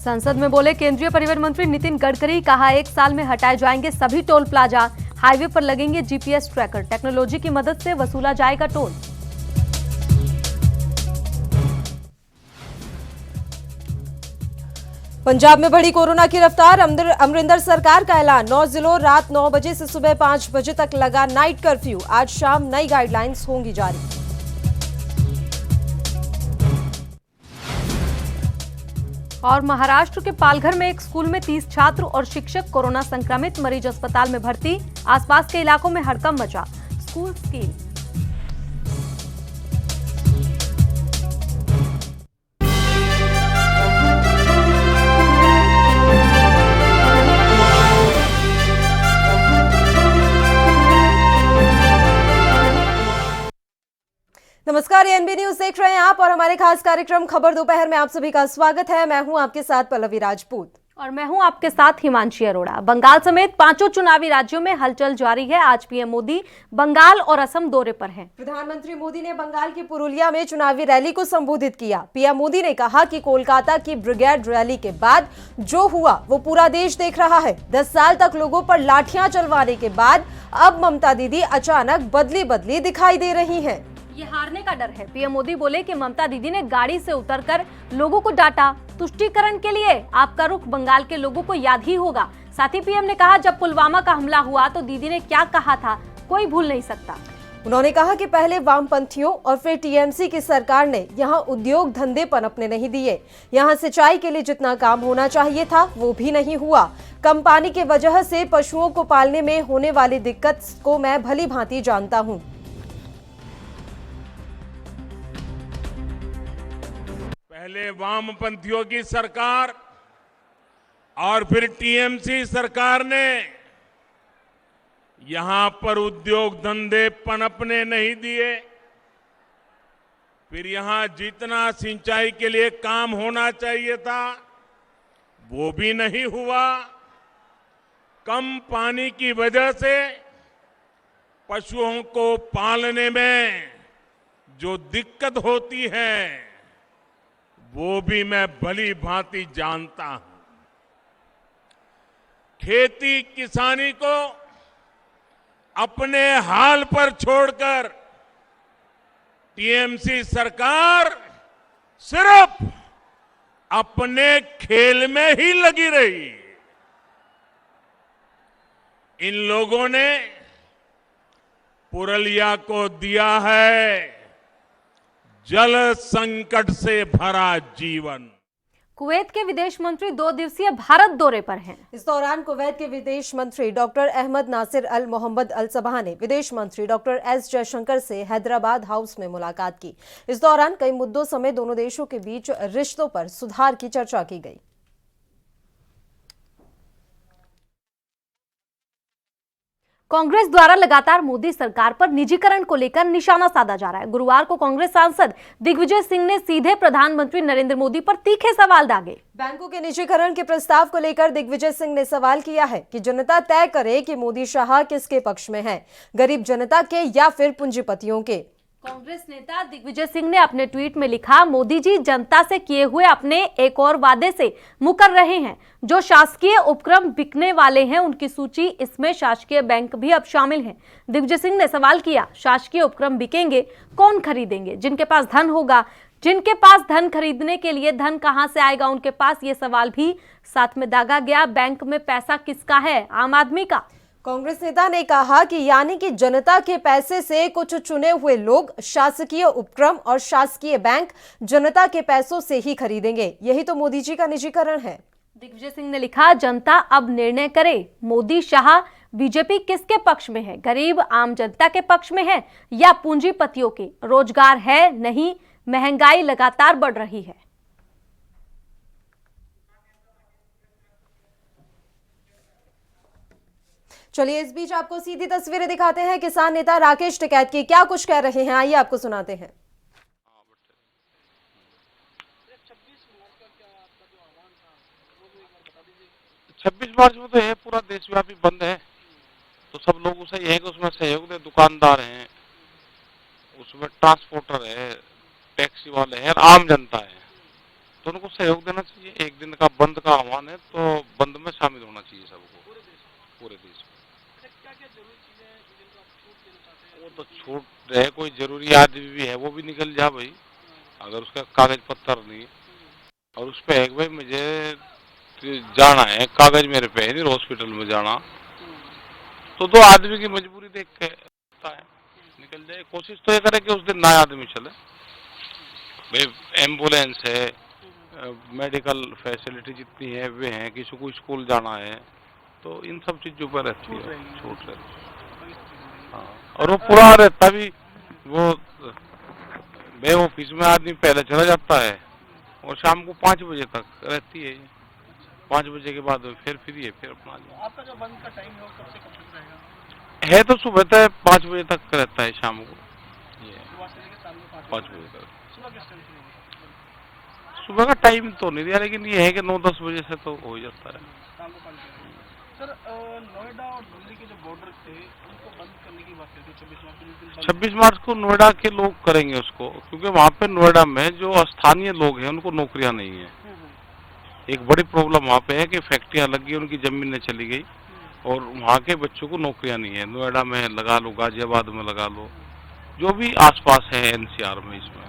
संसद में बोले केंद्रीय परिवहन मंत्री नितिन गडकरी, कहा 1 साल में हटाए जाएंगे सभी टोल प्लाजा, हाईवे पर लगेंगे जीपीएस ट्रैकर, टेक्नोलॉजी की मदद से वसूला जाएगा टोल। पंजाब में बढ़ी कोरोना की रफ्तार, अमरिंदर सरकार का ऐलान, 9 जिलों रात 9 बजे से सुबह 5 बजे तक लगा नाइट कर्फ्यू, आज शाम नई गाइडलाइंस होंगी जारी। और महाराष्ट्र के पालघर में एक स्कूल में 30 छात्र और शिक्षक कोरोना संक्रमित, मरीज अस्पताल में भर्ती, आसपास के इलाकों में हड़कंप मचा, स्कूल सील। नमस्कार, एएनबी न्यूज देख रहे हैं आप और हमारे खास कार्यक्रम खबर दोपहर में आप सभी का स्वागत है। मैं हूं आपके साथ पल्लवी राजपूत और मैं हूं आपके साथ हिमांशी अरोड़ा। बंगाल समेत 5 चुनावी राज्यों में हलचल जारी है। आज पीएम मोदी बंगाल और असम दौरे पर हैं। प्रधानमंत्री मोदी ने बंगाल की पुरुलिया में चुनावी रैली को संबोधित किया। पीएम मोदी ने कहा कि कोलकाता की ब्रिगेड रैली के बाद जो हुआ वो पूरा देश देख रहा है। 10 साल तक लोगों पर लाठियां चलवाने के बाद अब ममता दीदी अचानक बदली दिखाई दे रही है। ये हारने का डर है। पीएम मोदी बोले कि ममता दीदी ने गाड़ी से उतरकर लोगों को डांटा। तुष्टीकरण के लिए आपका रुख बंगाल के लोगों को याद ही होगा। साथ ही पीएम ने कहा, जब पुलवामा का हमला हुआ तो दीदी ने क्या कहा था, कोई भूल नहीं सकता। उन्होंने कहा कि पहले वामपंथियों और फिर टीएमसी की सरकार ने यहाँ उद्योग धंधे पनपने नहीं दिए। यहाँ सिंचाई के लिए जितना काम होना चाहिए था वो भी नहीं हुआ। कम पानी की वजह से पशुओं को पालने में होने वाली दिक्कत को मैं भली भांति जानता हूँ। पहले वामपंथियों की सरकार और फिर टीएमसी सरकार ने यहां पर उद्योग धंधे पनपने नहीं दिए। फिर यहां जितना सिंचाई के लिए काम होना चाहिए था वो भी नहीं हुआ। कम पानी की वजह से पशुओं को पालने में जो दिक्कत होती है वो भी मैं भली भांति जानता हूं। खेती किसानी को अपने हाल पर छोड़कर टीएमसी सरकार सिर्फ अपने खेल में ही लगी रही। इन लोगों ने पुरुलिया को दिया है जल संकट से भरा जीवन। कुवैत के विदेश मंत्री 2 दिवसीय भारत दौरे पर हैं। इस दौरान कुवैत के विदेश मंत्री डॉक्टर अहमद नासिर अल मोहम्मद अल सबाह ने विदेश मंत्री डॉक्टर एस जयशंकर से हैदराबाद हाउस में मुलाकात की। इस दौरान कई मुद्दों समेत दोनों देशों के बीच रिश्तों पर सुधार की चर्चा की गई। कांग्रेस द्वारा लगातार मोदी सरकार पर निजीकरण को लेकर निशाना साधा जा रहा है। गुरुवार को कांग्रेस सांसद दिग्विजय सिंह ने सीधे प्रधानमंत्री नरेंद्र मोदी पर तीखे सवाल दागे। बैंकों के निजीकरण के प्रस्ताव को लेकर दिग्विजय सिंह ने सवाल किया है कि जनता तय करे कि मोदी शाह किसके पक्ष में है, गरीब जनता के या फिर पूंजीपतियों के। कांग्रेस नेता दिग्विजय सिंह ने अपने ट्वीट में लिखा, मोदी जी जनता से किए हुए अपने एक और वादे से मुकर रहे हैं। जो शासकीय उपक्रम बिकने वाले हैं उनकी सूची, इसमें शासकीय बैंक भी अब शामिल हैं। दिग्विजय सिंह ने सवाल किया, शासकीय उपक्रम बिकेंगे, कौन खरीदेंगे? जिनके पास धन होगा, जिनके पास धन खरीदने के लिए धन कहां से आएगा उनके पास। ये सवाल भी साथ में दागा गया। बैंक में पैसा किसका है? आम आदमी का। कांग्रेस नेता ने कहा कि यानी कि जनता के पैसे से कुछ चुने हुए लोग शासकीय उपक्रम और शासकीय बैंक जनता के पैसों से ही खरीदेंगे। यही तो मोदी जी का निजीकरण है। दिग्विजय सिंह ने लिखा, जनता अब निर्णय करे, मोदी शाह बीजेपी किसके पक्ष में है? गरीब आम जनता के पक्ष में है या पूंजीपतियों के? रोजगार है नहीं, महंगाई लगातार बढ़ रही है। चलिए इस बीच आपको सीधी तस्वीरें दिखाते हैं किसान नेता राकेश टिकैत की, क्या कुछ कह रहे हैं, आइए आपको सुनाते हैं। 26 मार्च में तो है पूरा देशव्यापी बंद है, तो सब लोग उसे यह है कि उसमें सहयोग दे। दुकानदार हैं, उसमें ट्रांसपोर्टर है, टैक्सी वाले हैं, आम जनता है। तो उनको सहयोग देना चाहिए। एक दिन का बंद का आह्वान है तो बंद में शामिल होना चाहिए सबको, पूरे देश में। वो तो छूट रहे, कोई जरूरी आदमी भी है वो भी निकल जा भाई, अगर उसका कागज पत्तर नहीं और उस पे एक भाई मुझे जाना है, कागज मेरे पे है नहीं, हॉस्पिटल में जाना, तो दो आदमी की मजबूरी देख के है निकल जाए। कोशिश तो ये करे कि उस दिन ना आदमी चले भाई, एम्बुलेंस है, मेडिकल फैसिलिटी जितनी है वे हैं, किसी को स्कूल जाना है तो इन सब चीजों पर रहती है छूट रहती है। हाँ, और वो पूरा रहता भी वो बे ऑफिस में आदमी पहले चला जाता है और शाम को 5 बजे तक रहती है, 5 बजे के बाद फिर फ्री है, फिर अपना आपका जो बंद का टाइम है वो कब से कब तक रहेगा? है तो सुबह तक 5 बजे तक रहता है, शाम को ये सुबह से लेकर शाम को 5 बजे तक। सुबह किस टाइम से होगा? सुबह का टाइम तो नहीं दिया, लेकिन ये है कि 9-10 बजे से तो हो ही जाता है। शाम को 5 बजे। सर नोएडा और दिल्ली के जो बॉर्डर थे उनको बंद करने की बात करते 26 मार्च को, जिस दिन बंद 26 मार्च को नोएडा के लोग करेंगे उसको, क्योंकि वहाँ पे नोएडा में जो स्थानीय लोग हैं उनको नौकरियाँ नहीं है। एक बड़ी प्रॉब्लम वहाँ पे है कि फैक्ट्रियाँ लग गई, उनकी जमीनें चली गई और वहाँ के बच्चों को नौकरियाँ नहीं है। नोएडा में लगा लो, गाजियाबाद में लगा लो, जो भी आसपास है एनसीआर में, इसमें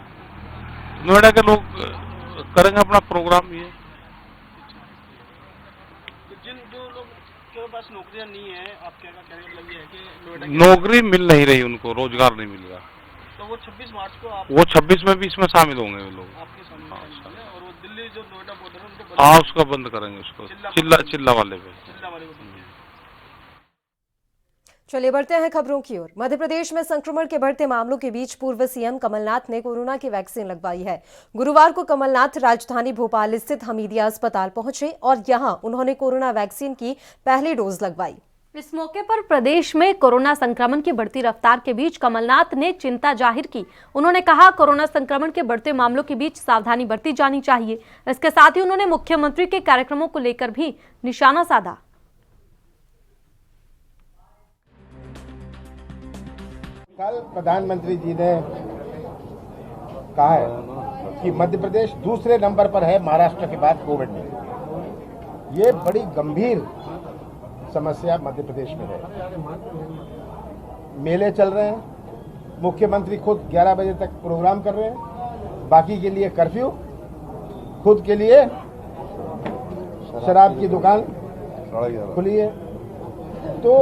नोएडा के लोग करेंगे अपना प्रोग्राम। ये तो जिन जो लोग के पास नौकरियां नहीं है, आपके कहने का मतलब ये है कि नोएडा नौकरी मिल नहीं रही उनको, रोजगार नहीं मिल रहा, तो वो 26 मार्च को आप वो 26 में भी इसमें शामिल होंगे वो लोग। आपके सामने हाँ, शामिल है, और वो दिल्ली जो नोएडा बॉर्डर है उनको हाँ, उसका बंद करेंगे, उसको चिल्ला वाले पे। जिला वाले को बंद किया। चलिए बढ़ते हैं खबरों की ओर। मध्य प्रदेश में संक्रमण के बढ़ते मामलों के बीच पूर्व सीएम कमलनाथ ने कोरोना की वैक्सीन लगवाई है। गुरुवार को कमलनाथ राजधानी भोपाल स्थित हमीदिया अस्पताल पहुंचे और यहां उन्होंने कोरोना वैक्सीन की पहली डोज लगवाई। इस मौके पर प्रदेश में कोरोना संक्रमण की बढ़ती रफ्तार के बीच कमलनाथ ने चिंता जाहिर की। उन्होंने कहा, कोरोना संक्रमण के बढ़ते मामलों के बीच सावधानी बरती जानी चाहिए। इसके साथ ही उन्होंने मुख्यमंत्री के कार्यक्रमों को लेकर भी निशाना साधा। कल प्रधानमंत्री जी ने कहा है कि मध्य प्रदेश दूसरे नंबर पर है महाराष्ट्र के बाद कोविड में। ये बड़ी गंभीर समस्या मध्य प्रदेश में है। मेले चल रहे हैं, मुख्यमंत्री खुद 11 बजे तक प्रोग्राम कर रहे हैं, बाकी के लिए कर्फ्यू, खुद के लिए शराब की दुकान खुली है। तो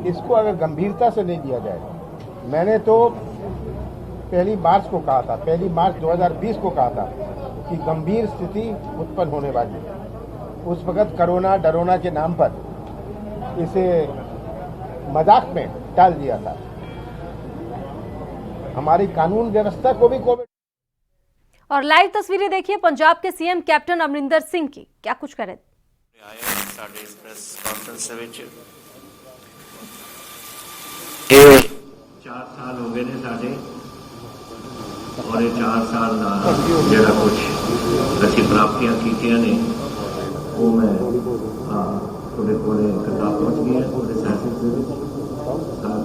इसको अगर गंभीरता से नहीं लिया जाए, मैंने तो 1 मार्च को कहा था, 1 मार्च 2020 को कहा था कि गंभीर स्थिति उत्पन्न होने वाली है। उस वक्त कोरोना डरोना के नाम पर इसे मजाक में टाल दिया था। हमारी कानून व्यवस्था को भी कोविड। और लाइव तस्वीरें देखिए पंजाब के सीएम कैप्टन अमरिंदर सिंह की, क्या कुछ करें। साडे प्रेस कॉन्फ्रेंस विच ये 4 साल हो गए ने साडे, और ये 4 साल ਦਾ ਜਿਹੜਾ ਕੁਝ ਅਸੀਂ ਪ੍ਰਾਪਤੀਆਂ ਕੀਤੀਆਂ ਨੇ ਉਹ ਮੈਂ ਤੁਹਾਡੇ ਕੋਲੇ ਕਿਤਾਬ ਪਹੁੰਚ ਗਈ ਹੈ। ਉਹਦੇ ਸੈਸ਼ਨ ਦੇ ਵਿੱਚ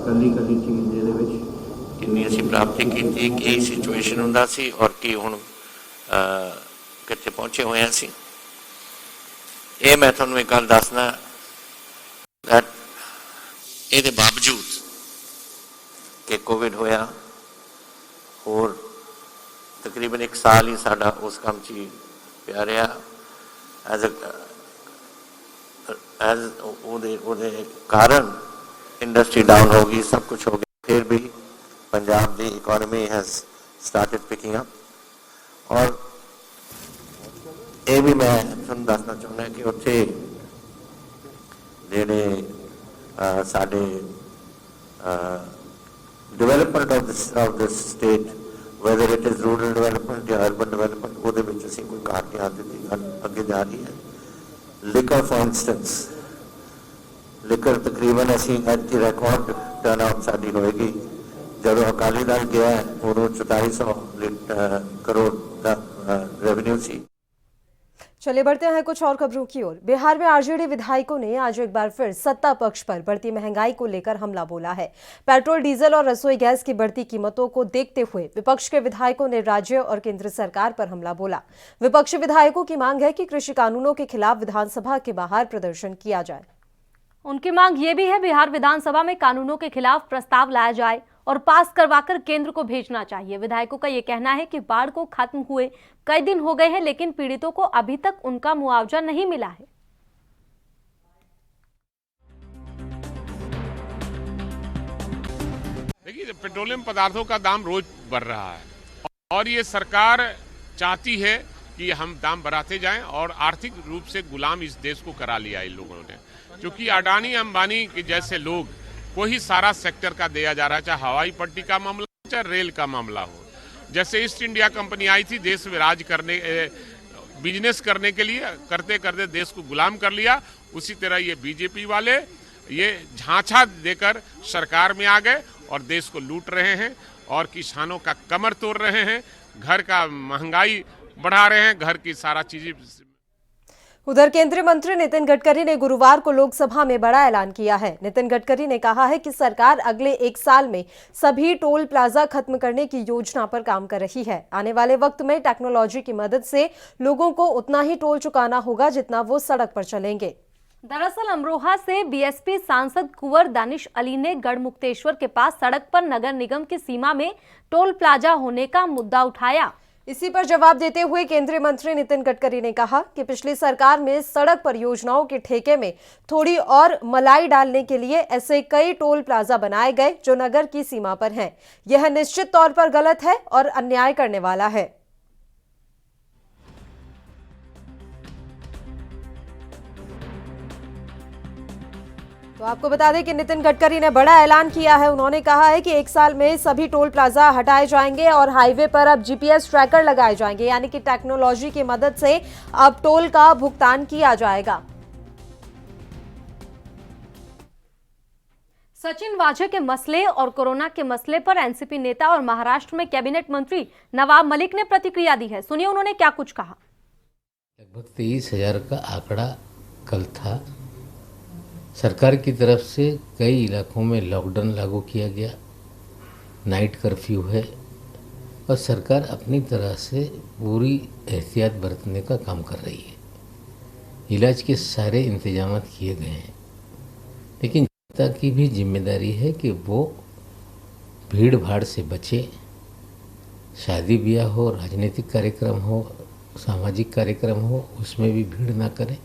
ਕੱਲੀ ਚੀਜ਼ ਜਿਹਦੇ ਵਿੱਚ ਕਿੰਨੀ ਅਸੀਂ ਪ੍ਰਾਪਤੀ ਕੀਤੀ, ਕੀ ਸਿਚੁਏਸ਼ਨ ਹੁੰਦਾ ਸੀ ਔਰ ਕੀ ਹੁਣ ਕਿੱਥੇ ਪਹੁੰਚੇ ਹੋਏ ਹਾਂ ਅਸੀਂ। ਇਹ ਮੈਂ ਤੁਹਾਨੂੰ ਇੱਕ ਗੱਲ ਦੱਸਣਾ that ਇਹਦੇ ਬਾਵਜੂਦ कि कोविड होया और तकरीबन 1 साल ही साडा उस काम च पिया रहा एज ओदे कारण इंडस्ट्री डाउन हो गई, सब कुछ हो गया, फिर भी पंजाब की economy has started picking up. और ये भी मैं तुहानूं दसना चाहुंदा कि उत्थे जिहड़े साडे development of this state, whether it is rural development या urban development, ਉਹਦੇ ਵਿੱਚ ਅਸੀਂ ਕੋਈ ਘਾਟ ਨਹੀਂ ਆਉਣ ਦਿੱਤੀ, ਅੱਗੇ ਜਾ ਰਹੀ ਹੈ। liquor for instance, liquor ਤਕਰੀਬਨ ਅਸੀਂ ਅੱਜ ਦੀ ਰਿਕਾਰਡ ਟਰਨ ਆਊਟ ਸਾਡੀ ਹੋਏਗੀ। ਜਦੋਂ ਅਕਾਲੀ ਦਲ ਗਿਆ ਉਦੋਂ 4400 ਕਰੋੜ ਦਾ ਰੈਵਨਿਊ ਸੀ। चलिए बढ़ते हैं कुछ और खबरों की ओर। बिहार में आरजेडी विधायकों ने आज एक बार फिर सत्ता पक्ष पर बढ़ती महंगाई को लेकर हमला बोला है। पेट्रोल, डीजल और रसोई गैस की बढ़ती कीमतों को देखते हुए विपक्ष के विधायकों ने राज्य और केंद्र सरकार पर हमला बोला। विपक्षी विधायकों की मांग है कि कृषि कानूनों के खिलाफ विधानसभा के बाहर प्रदर्शन किया जाए। उनकी मांग ये भी है बिहार विधानसभा में कानूनों के खिलाफ प्रस्ताव लाया जाए और पास करवाकर केंद्र को भेजना चाहिए। विधायकों का ये कहना है कि बाढ़ को खत्म हुए कई दिन हो गए हैं, लेकिन पीड़ितों को अभी तक उनका मुआवजा नहीं मिला है। देखिए, पेट्रोलियम पदार्थों का दाम रोज बढ़ रहा है और ये सरकार चाहती है कि हम दाम बढ़ाते जाएं और आर्थिक रूप से गुलाम इस देश को करा लिया इन लोगों ने। क्योंकि अडानी अंबानी के जैसे लोग को ही सारा सेक्टर का दिया जा रहा है, चाहे हवाई पट्टी का मामला हो चाहे रेल का मामला हो। जैसे ईस्ट इंडिया कंपनी आई थी देश में राज करने, बिजनेस करने के लिए, करते करते देश को गुलाम कर लिया। उसी तरह ये बीजेपी वाले ये झांझा देकर सरकार में आ गए और देश को लूट रहे हैं और किसानों का कमर तोड़ रहे हैं, घर का महंगाई बढ़ा रहे हैं, घर की सारा चीजें। उधर केंद्रीय मंत्री नितिन गडकरी ने गुरुवार को लोकसभा में बड़ा ऐलान किया है। नितिन गडकरी ने कहा है कि सरकार अगले 1 साल में सभी टोल प्लाजा खत्म करने की योजना पर काम कर रही है। आने वाले वक्त में टेक्नोलॉजी की मदद से लोगों को उतना ही टोल चुकाना होगा जितना वो सड़क पर चलेंगे। दरअसल अमरोहा से बीएसपी सांसद कुंवर दानिश अली ने गढ़मुक्तेश्वर के पास सड़क पर नगर निगम की सीमा में टोल प्लाजा होने का मुद्दा उठाया। इसी पर जवाब देते हुए केंद्रीय मंत्री नितिन गडकरी ने कहा कि पिछली सरकार में सड़क परियोजनाओं के ठेके में थोड़ी और मलाई डालने के लिए ऐसे कई टोल प्लाजा बनाए गए जो नगर की सीमा पर हैं। यह निश्चित तौर पर गलत है और अन्याय करने वाला है। तो आपको बता दें कि नितिन गडकरी ने बड़ा ऐलान किया है। उन्होंने कहा है कि 1 साल में सभी टोल प्लाजा हटाए जाएंगे और हाईवे पर अब जीपीएस ट्रैकर लगाए जाएंगे, यानी कि टेक्नोलॉजी की मदद से अब टोल का भुगतान किया जाएगा। सचिन वाझे के मसले और कोरोना के मसले पर एनसीपी नेता और महाराष्ट्र में कैबिनेट मंत्री नवाब मलिक ने प्रतिक्रिया दी है। सुनिए उन्होंने क्या कुछ कहा। लगभग 23,000 का आंकड़ा कल था। सरकार की तरफ से कई इलाकों में लॉकडाउन लागू किया गया, नाइट कर्फ्यू है और सरकार अपनी तरह से पूरी एहतियात बरतने का काम कर रही है। इलाज के सारे इंतजाम किए गए हैं, लेकिन जनता की भी जिम्मेदारी है कि वो भीड़ भाड़ से बचे। शादी ब्याह हो, राजनीतिक कार्यक्रम हो, सामाजिक कार्यक्रम हो, उसमें भी भीड़ ना करें।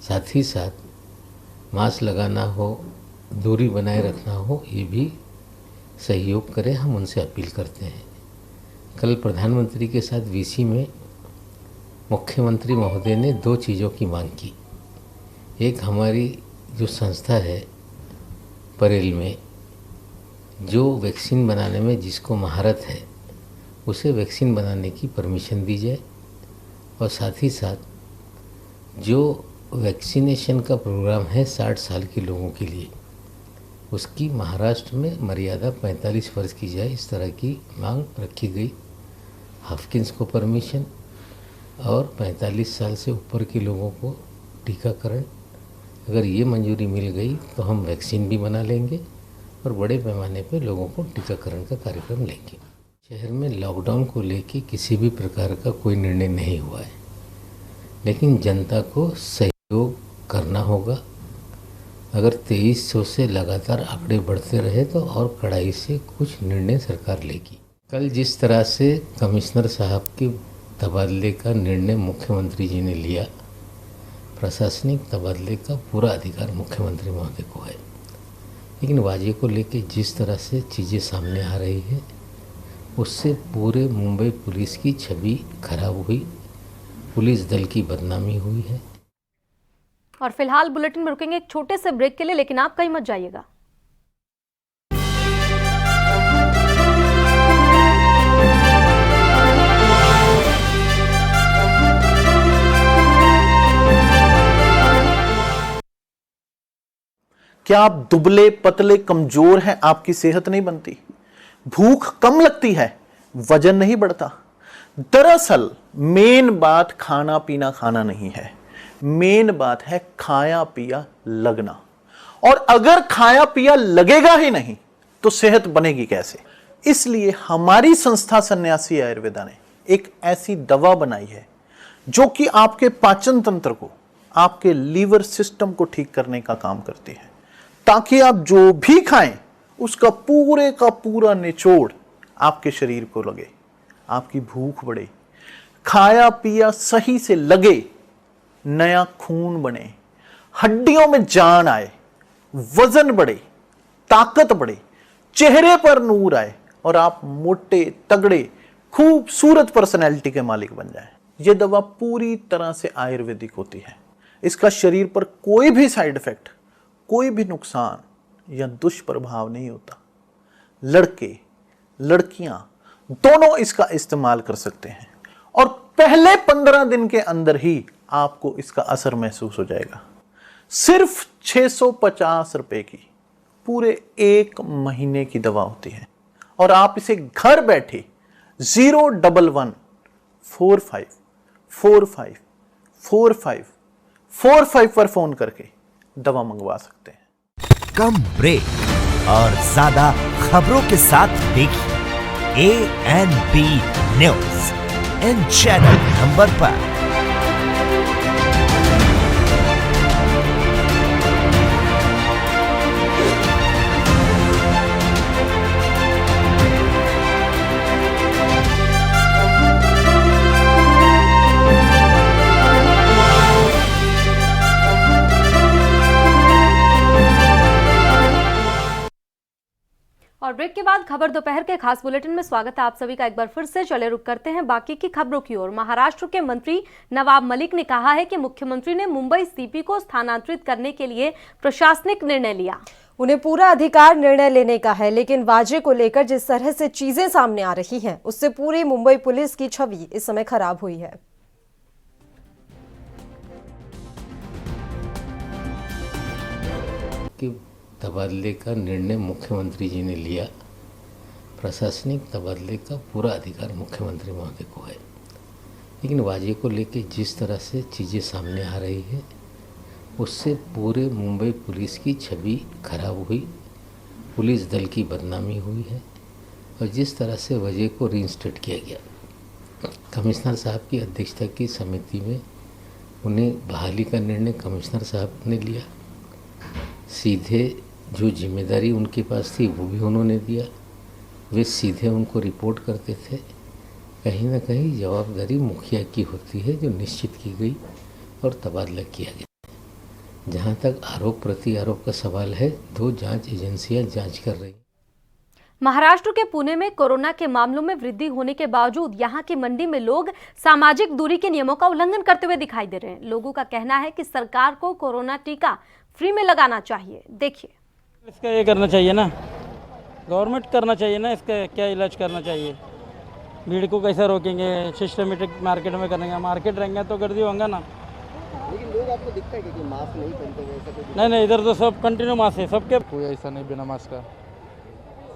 साथ ही साथ मास्क लगाना हो, दूरी बनाए रखना हो, ये भी सहयोग करें, हम उनसे अपील करते हैं। कल प्रधानमंत्री के साथ वीसी में मुख्यमंत्री महोदय ने 2 चीज़ों की मांग की। एक, हमारी जो संस्था है परेल में, जो वैक्सीन बनाने में जिसको महारत है उसे वैक्सीन बनाने की परमिशन दी जाए और साथ ही साथ जो वैक्सीनेशन का प्रोग्राम है 60 साल के लोगों के लिए, उसकी महाराष्ट्र में मर्यादा 45 वर्ष की जाए, इस तरह की मांग रखी गई। हाफकिंस को परमिशन और 45 साल से ऊपर के लोगों को टीकाकरण, अगर ये मंजूरी मिल गई तो हम वैक्सीन भी बना लेंगे और बड़े पैमाने पर लोगों को टीकाकरण का कार्यक्रम लेंगे। शहर में लॉकडाउन को लेके किसी भी प्रकार का कोई निर्णय नहीं हुआ है, लेकिन जनता को सहयोग करना होगा। अगर 2300 से लगातार आंकड़े बढ़ते रहे तो और कड़ाई से कुछ निर्णय सरकार लेगी। कल जिस तरह से कमिश्नर साहब के तबादले का निर्णय मुख्यमंत्री जी ने लिया, प्रशासनिक तबादले का पूरा अधिकार मुख्यमंत्री महोदय को है, लेकिन वाजे को लेके जिस तरह से चीज़ें सामने आ रही है उससे पूरे मुंबई पुलिस की छवि खराब हुई, पुलिस दल की बदनामी हुई है। और फिलहाल बुलेटिन में रुकेंगे एक छोटे से ब्रेक के लिए, लेकिन आप कहीं मत जाइएगा। क्या आप दुबले पतले कमजोर हैं, आपकी सेहत नहीं बनती, भूख कम लगती है, वजन नहीं बढ़ता, दरअसल मेन बात खाना पीना खाना नहीं है, मेन बात है खाया पिया लगना। और अगर खाया पिया लगेगा ही नहीं तो सेहत बनेगी कैसे? इसलिए हमारी संस्था सन्यासी आयुर्वेदा ने एक ऐसी दवा बनाई है जो कि आपके पाचन तंत्र को, आपके लीवर सिस्टम को ठीक करने का काम करती है, ताकि आप जो भी खाएं उसका पूरे का पूरा निचोड़ आपके शरीर को लगे, आपकी भूख बढ़े, खाया पिया सही से लगे, नया खून बने, हड्डियों में जान आए, वजन बढ़े, ताकत बढ़े, चेहरे पर नूर आए और आप मोटे तगड़े खूबसूरत पर्सनैलिटी के मालिक बन जाएं। यह दवा पूरी तरह से आयुर्वेदिक होती है। इसका शरीर पर कोई भी साइड इफेक्ट, कोई भी नुकसान या दुष्प्रभाव नहीं होता। लड़के लड़कियां दोनों इसका इस्तेमाल कर सकते हैं और पहले 15 दिन के अंदर ही आपको इसका असर महसूस हो जाएगा। सिर्फ 650 रुपए की पूरे 1 महीने की दवा होती है और आप इसे घर बैठे 01145454545 पर फोन करके दवा मंगवा सकते हैं। कम ब्रेक और ज्यादा खबरों के साथ देखिए ANB news in channel number पर। और ब्रेक के बाद खबर दोपहर के खास बुलेटिन में स्वागत है आप सभी का एक बार फिर से। चले रुक करते हैं बाकी की खबरों की ओर। महाराष्ट्र के मंत्री नवाब मलिक ने कहा है कि मुख्यमंत्री ने मुंबई सीपी को स्थानांतरित करने के लिए प्रशासनिक निर्णय लिया। उन्हें पूरा अधिकार निर्णय लेने का है, लेकिन वाजे को लेकर जिस तरह से चीजें सामने आ रही हैं उससे पूरी मुंबई पुलिस की छवि इस समय खराब हुई है। तबादले का निर्णय मुख्यमंत्री जी ने लिया। प्रशासनिक तबादले का पूरा अधिकार मुख्यमंत्री महोदय को है, लेकिन वाजे को लेके जिस तरह से चीज़ें सामने आ रही है उससे पूरे मुंबई पुलिस की छवि खराब हुई, पुलिस दल की बदनामी हुई है। और जिस तरह से वाजे को रीइंस्टेट किया गया, कमिश्नर साहब की अध्यक्षता की समिति में उन्हें बहाली का निर्णय कमिश्नर साहब ने लिया। सीधे जो जिम्मेदारी उनके पास थी वो भी उन्होंने दिया, वे सीधे उनको रिपोर्ट करते थे। कहीं ना कहीं जवाबदारी मुखिया की होती है जो निश्चित की गई और तबादला किया गया। जहां तक आरोप प्रति आरोप का सवाल है, 2 जांच एजेंसियां जांच कर रही। महाराष्ट्र के पुणे में कोरोना के मामलों में वृद्धि होने के बावजूद यहां की मंडी में लोग सामाजिक दूरी के नियमों का उल्लंघन करते हुए दिखाई दे रहे हैं। लोगों का कहना है कि सरकार को कोरोना टीका फ्री में लगाना चाहिए। देखिए, इसका ये करना चाहिए ना, गवर्नमेंट करना चाहिए ना, इसका क्या इलाज करना चाहिए। भीड़ को कैसे रोकेंगे, सिस्टमेटिक मार्केट में करेंगे, मार्केट रहेंगे तो गर्दी होगा ना। लेकिन लोग आपको दिखता है कि मास्क नहीं पहनते हुए ऐसा कुछ? नहीं, इधर तो सब कंटिन्यू मास्क है सबके। कोई ऐसा नहीं बिना मास्क का,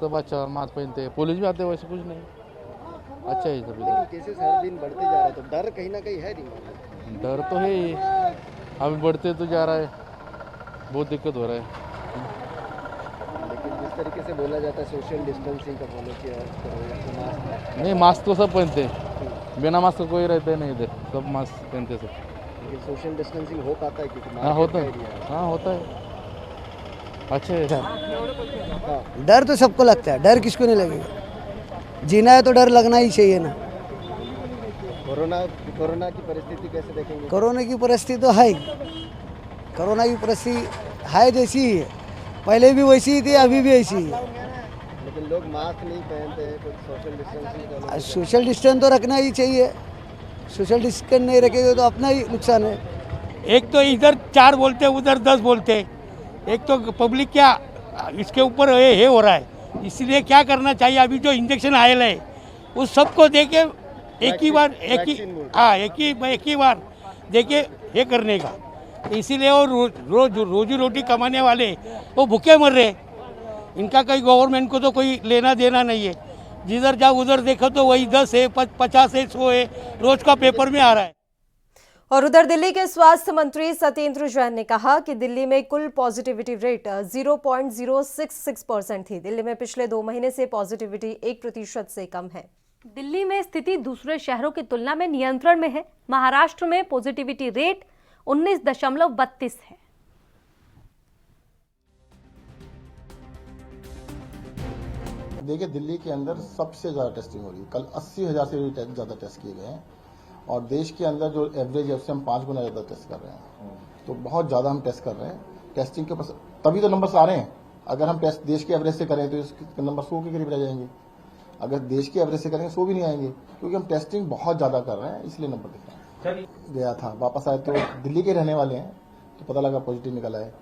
सब अच्छा मास्क पहनते हैं, पुलिस भी आते हैं, वैसे कुछ नहीं, अच्छा ही सब। केसेस हर दिन बढ़ते जा रहे हैं तो डर कहीं ना कहीं है दिमाग में? डर तो है ही, अभी बढ़ते तो जा रहा है, बहुत दिक्कत हो रहा है। लेकिन जिस तरीके से बोला जाता है सोशल डिस्टेंसिंग का फॉलो किया मास्क नहीं, मास्क तो सब पहनते हैं, बिना मास्क कोई रहता है नहीं इधर, सब मास्क पहनते सब। लेकिन सोशल डिस्टेंसिंग हो पाता है क्योंकि हाँ होता है, हाँ होता है, अच्छा है। डर तो सबको लगता है, डर किसको नहीं लगेगा? जीना है तो डर लगना ही चाहिए ना। कोरोना की परिस्थिति कैसे देखेंगे? कोरोना की परिस्थिति तो है, कोरोना की परिस्थिति है जैसी ही है, पहले भी वैसी ही थी, अभी भी ऐसी ही है। लेकिन लोग मास्क नहीं पहनते हैं, कुछ सोशल डिस्टेंसिंग। सोशल डिस्टेंस तो रखना ही चाहिए, सोशल डिस्टेंस नहीं रखेंगे तो अपना ही नुकसान है। एक तो इधर 4 बोलते उधर 10 बोलते, एक तो पब्लिक क्या इसके ऊपर ये हो रहा है। इसलिए क्या करना चाहिए, अभी जो इंजेक्शन आयल है उस सबको दे के एक ही बार देखिए ये करने का। इसीलिए वो रोजी रोटी कमाने वाले वो भूखे मर रहे, इनका कोई गवर्नमेंट को तो कोई लेना देना नहीं है। जिधर जाओ उधर देखो तो वही 10 है, 50 है, 100 है, रोज का पेपर में आ रहा है। और उधर दिल्ली के स्वास्थ्य मंत्री सत्येंद्र जैन ने कहा कि दिल्ली में कुल पॉजिटिविटी रेट 0.066% थी। दिल्ली में पिछले 2 महीने से पॉजिटिविटी 1% से कम है। दिल्ली में स्थिति दूसरे शहरों की तुलना में नियंत्रण में है। महाराष्ट्र में पॉजिटिविटी रेट 19.32 है। देखिए, दिल्ली के अंदर सबसे ज़्यादा टेस्टिंग हो रही है। कल 80,000 से भी ज़्यादा टेस्ट किए गए हैं और देश के अंदर जो एवरेज है उससे हम 5 गुना ज़्यादा टेस्ट कर रहे हैं। तो बहुत ज़्यादा हम टेस्ट कर रहे हैं। टेस्टिंग के पास तभी तो नंबर्स आ रहे हैं। अगर हम टेस्ट देश के एवरेज से करें तो इसके नंबर 100 के करीब रह जाएंगे। अगर देश के एवरेज से करेंगे 100 भी नहीं आएंगे, क्योंकि हम टेस्टिंग बहुत ज़्यादा कर रहे हैं, इसलिए नंबर दिख रहा है। गया था, वापस आए तो दिल्ली के रहने वाले हैं, तो पता लगा पॉजिटिव निकला है।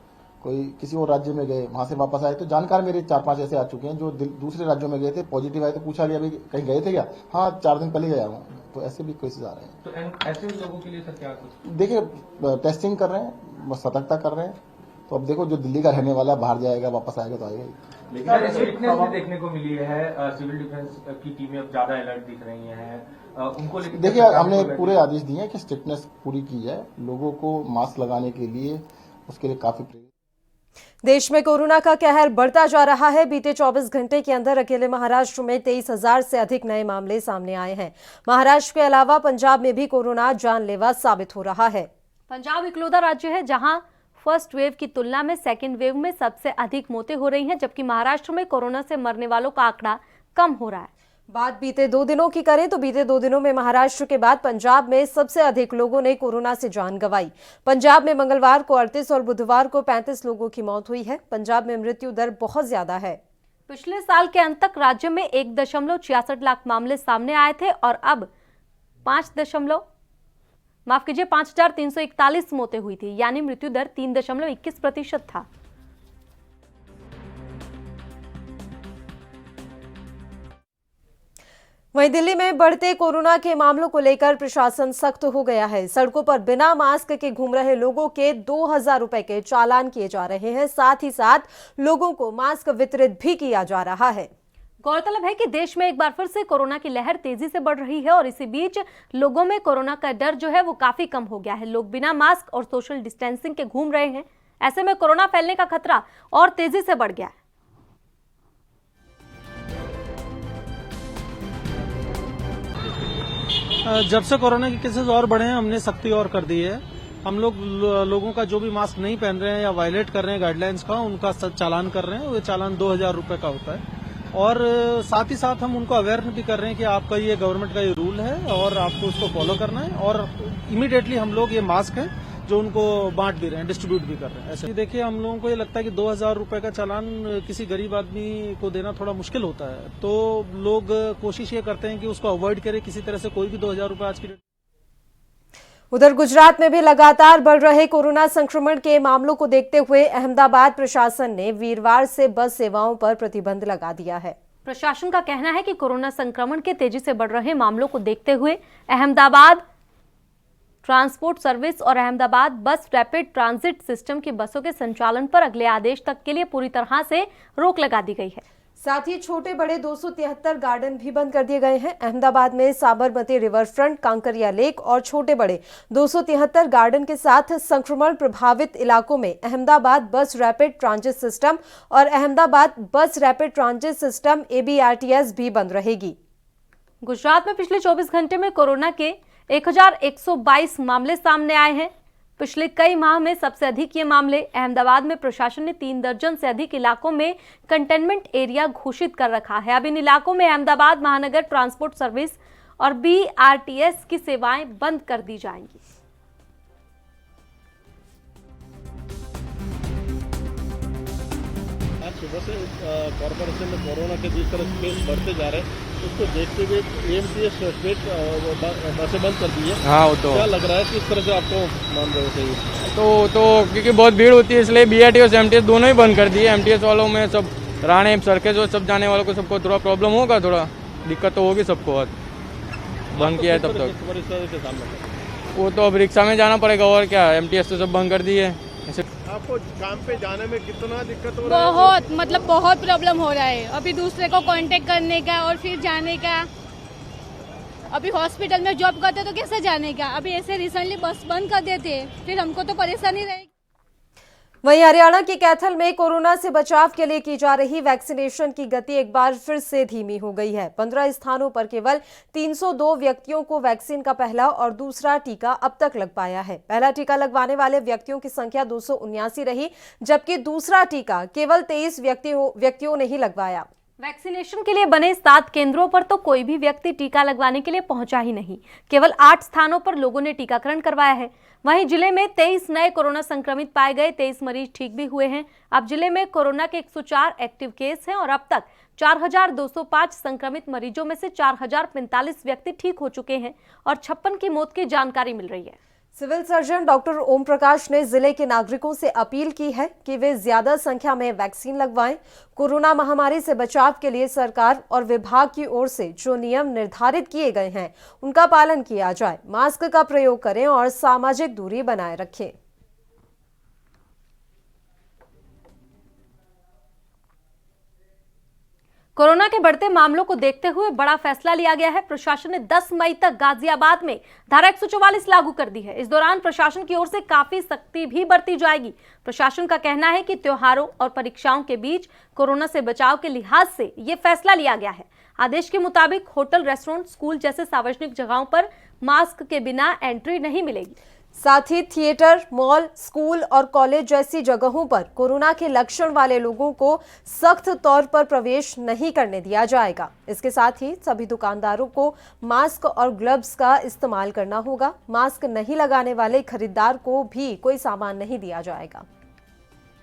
कोई किसी और राज्य में गए, वहां से वापस आए तो जानकार मेरे 4-5 ऐसे आ चुके हैं जो दूसरे राज्यों में गए थे, पॉजिटिव आए तो पूछा गया भाई कहीं गए थे क्या? हाँ, 4 दिन पहले गया हूँ। तो ऐसे भी केसेस आ रहे हैं। तो ऐसे लोगों के लिए सर क्या कुछ? देखिए, टेस्टिंग कर रहे हैं, सतर्कता कर रहे हैं। तो अब देखो, जो दिल्ली का रहने वाला बाहर जाएगा, वापस आएगा तो आएगा ही। लेकिन स्ट्रिक्टनेस भी देखने को मिली है। सिविल डिफेंस की टीमें अब ज्यादा अलर्ट दिख रही हैं। उनको देखिए, हमने पूरे आदेश दिए हैं कि स्ट्रिक्टनेस पूरी की जाए। लोगों को मास्क लगाने के लिए, उसके लिए काफी देश में कोरोना का कहर बढ़ता जा रहा है। बीते 24 घंटे के अंदर अकेले महाराष्ट्र में 23,000 से अधिक नए मामले सामने आए हैं। महाराष्ट्र के अलावा पंजाब में भी कोरोना जानलेवा साबित हो रहा है। पंजाब इकलौता राज्य है जहां फर्स्ट वेव की तुलना में सेकेंड वेव में सबसे अधिक मौतें हो रही हैं, जबकि महाराष्ट्र में कोरोना से मरने वालों का आंकड़ा कम हो रहा है। बात बीते 2 दिनों की करें तो बीते 2 दिनों में महाराष्ट्र के बाद पंजाब में सबसे अधिक लोगों ने कोरोना से जान गंवाई। पंजाब में मंगलवार को 38 और बुधवार को 35 लोगों की मौत हुई है। पंजाब में मृत्यु दर बहुत ज्यादा है। पिछले साल के अंत तक राज्य में 1.66 लाख मामले सामने आए थे और अब 5,341 मौतें हुई थी, यानी मृत्यु दर 3.21% था। वहीं दिल्ली में बढ़ते कोरोना के मामलों को लेकर प्रशासन सख्त हो गया है। सड़कों पर बिना मास्क के घूम रहे लोगों के 2,000 रुपए के चालान किए जा रहे हैं। साथ ही साथ लोगों को मास्क वितरित भी किया जा रहा है। गौरतलब है कि देश में एक बार फिर से कोरोना की लहर तेजी से बढ़ रही है और इसी बीच लोगों में कोरोना का डर जो है वो काफी कम हो गया है। लोग बिना मास्क और सोशल डिस्टेंसिंग के घूम रहे हैं। ऐसे में कोरोना फैलने का खतरा और तेजी से बढ़ गया है। जब से कोरोना के केसेस और बढ़े हैं, हमने सख्ती और कर दी है। हम लोगों का जो भी मास्क नहीं पहन रहे हैं या वायलेट कर रहे हैं गाइडलाइंस का, उनका चालान कर रहे हैं। वो चालान 2,000 रुपए का होता है। और साथ ही साथ हम उनको अवेयर भी कर रहे हैं कि आपका ये गवर्नमेंट का ये रूल है और आपको उसको फॉलो करना है। और इमीडिएटली हम लोग ये मास्क है जो उनको बांट भी रहे हैं, डिस्ट्रीब्यूट भी कर रहे हैं। ऐसे देखिए, हम लोगों को ये लगता है कि 2,000 रुपए का चालान किसी गरीब आदमी को देना थोड़ा मुश्किल होता है, तो लोग कोशिश ये करते हैं कि उसको अवॉइड करें किसी तरह से। कोई भी 2,000 रुपए आज की डेट। उधर गुजरात में भी लगातार बढ़ रहे कोरोना संक्रमण के मामलों को देखते हुए अहमदाबाद प्रशासन ने वीरवार से बस सेवाओं पर प्रतिबंध लगा दिया है। प्रशासन का कहना है कि कोरोना संक्रमण के तेजी से बढ़ रहे मामलों को देखते हुए अहमदाबाद ट्रांसपोर्ट सर्विस और अहमदाबाद बस रैपिड ट्रांजिट सिस्टम की बसों के संचालन पर अगले आदेश तक के लिए पूरी तरह से रोक लगा दी गई है। साथ ही छोटे बड़े 273 गार्डन भी बंद कर दिए गए हैं। अहमदाबाद में Sabarmati river front, Kankaria lake और छोटे बड़े 273 गार्डन के साथ संक्रमण प्रभावित इलाकों में अहमदाबाद बस रैपिड ट्रांजिट सिस्टम और अहमदाबाद बस रैपिड ट्रांजिट सिस्टम ABRTS भी बंद रहेगी। गुजरात में पिछले 24 घंटे में कोरोना के 1,122 मामले सामने आए हैं। पिछले कई माह में सबसे अधिक ये मामले अहमदाबाद में प्रशासन ने 3 दर्जन से अधिक इलाकों में कंटेनमेंट एरिया घोषित कर रखा है। अब इन इलाकों में अहमदाबाद महानगर ट्रांसपोर्ट सर्विस और BRTS की सेवाएं बंद कर दी जाएंगी। आज सुबह से कॉर्पोरेशन में कोरोना के जिस तरह केस बढ़ते जा रहे हैं, उसको देखते हुए AMTS स्टेट बसें बंद कर दी है। हाँ, वो तो क्या लग रहा है, किस तरह से आपको मान रहे हो? तो क्योंकि बहुत भीड़ होती है, इसलिए BRTS और MTS दोनों ही बंद कर दिए। MTS वालों में सब राणे सड़कें जो सब जाने वालों को सबको थोड़ा प्रॉब्लम होगा, थोड़ा दिक्कत तो होगी सबको। आज बंद किया है तब तक। वो तो अब रिक्शा में जाना पड़ेगा और क्या। MTS तो सब बंद कर दिए, आपको काम पे जाने में कितना दिक्कत हो रहा है? बहुत मतलब बहुत प्रॉब्लम हो रहा है अभी दूसरे को कांटेक्ट करने का और फिर जाने का। अभी हॉस्पिटल में जॉब करते तो कैसे जाने का, अभी ऐसे रिसेंटली बस बंद कर देते फिर हमको तो परेशानी रहेगी। वहीं हरियाणा के कैथल में कोरोना से बचाव के लिए की जा रही वैक्सीनेशन की गति एक बार फिर से धीमी हो गई है। 15 स्थानों पर केवल 302 व्यक्तियों को वैक्सीन का पहला और दूसरा टीका अब तक लग पाया है। पहला टीका लगवाने वाले व्यक्तियों की संख्या 279 रही, जबकि दूसरा टीका केवल 23 व्यक्तियों ने ही लगवाया। वैक्सीनेशन के लिए बने 7 केंद्रों पर तो कोई भी व्यक्ति टीका लगवाने के लिए पहुंचा ही नहीं। केवल 8 स्थानों पर लोगों ने टीकाकरण करवाया है। वहीं जिले में 23 नए कोरोना संक्रमित पाए गए, 23 मरीज ठीक भी हुए हैं। अब जिले में कोरोना के 104 एक्टिव केस हैं और अब तक 4205 संक्रमित मरीजों में से 4045 व्यक्ति ठीक हो चुके हैं और 56 की मौत की जानकारी मिल रही है। Civil surgeon doctor Om Prakash ने जिले के नागरिकों से अपील की है कि वे ज्यादा संख्या में वैक्सीन लगवाएं। कोरोना महामारी से बचाव के लिए सरकार और विभाग की ओर से जो नियम निर्धारित किए गए हैं उनका पालन किया जाए। मास्क का प्रयोग करें और सामाजिक दूरी बनाए रखें। कोरोना के बढ़ते मामलों को देखते हुए बड़ा फैसला लिया गया है। प्रशासन ने 10 मई तक गाजियाबाद में धारा 144 लागू कर दी है। इस दौरान प्रशासन की ओर से काफी सख्ती भी बरती जाएगी। प्रशासन का कहना है कि त्योहारों और परीक्षाओं के बीच कोरोना से बचाव के लिहाज से ये फैसला लिया गया है। आदेश के मुताबिक होटल, रेस्टोरेंट, स्कूल जैसे सार्वजनिक जगहों पर मास्क के बिना एंट्री नहीं मिलेगी। साथ ही थिएटर, मॉल, स्कूल और कॉलेज जैसी जगहों पर कोरोना के लक्षण वाले लोगों को सख्त तौर पर प्रवेश नहीं करने दिया जाएगा। इसके साथ ही सभी दुकानदारों को मास्क और ग्लव्स का इस्तेमाल करना होगा। मास्क नहीं लगाने वाले खरीदार को भी कोई सामान नहीं दिया जाएगा।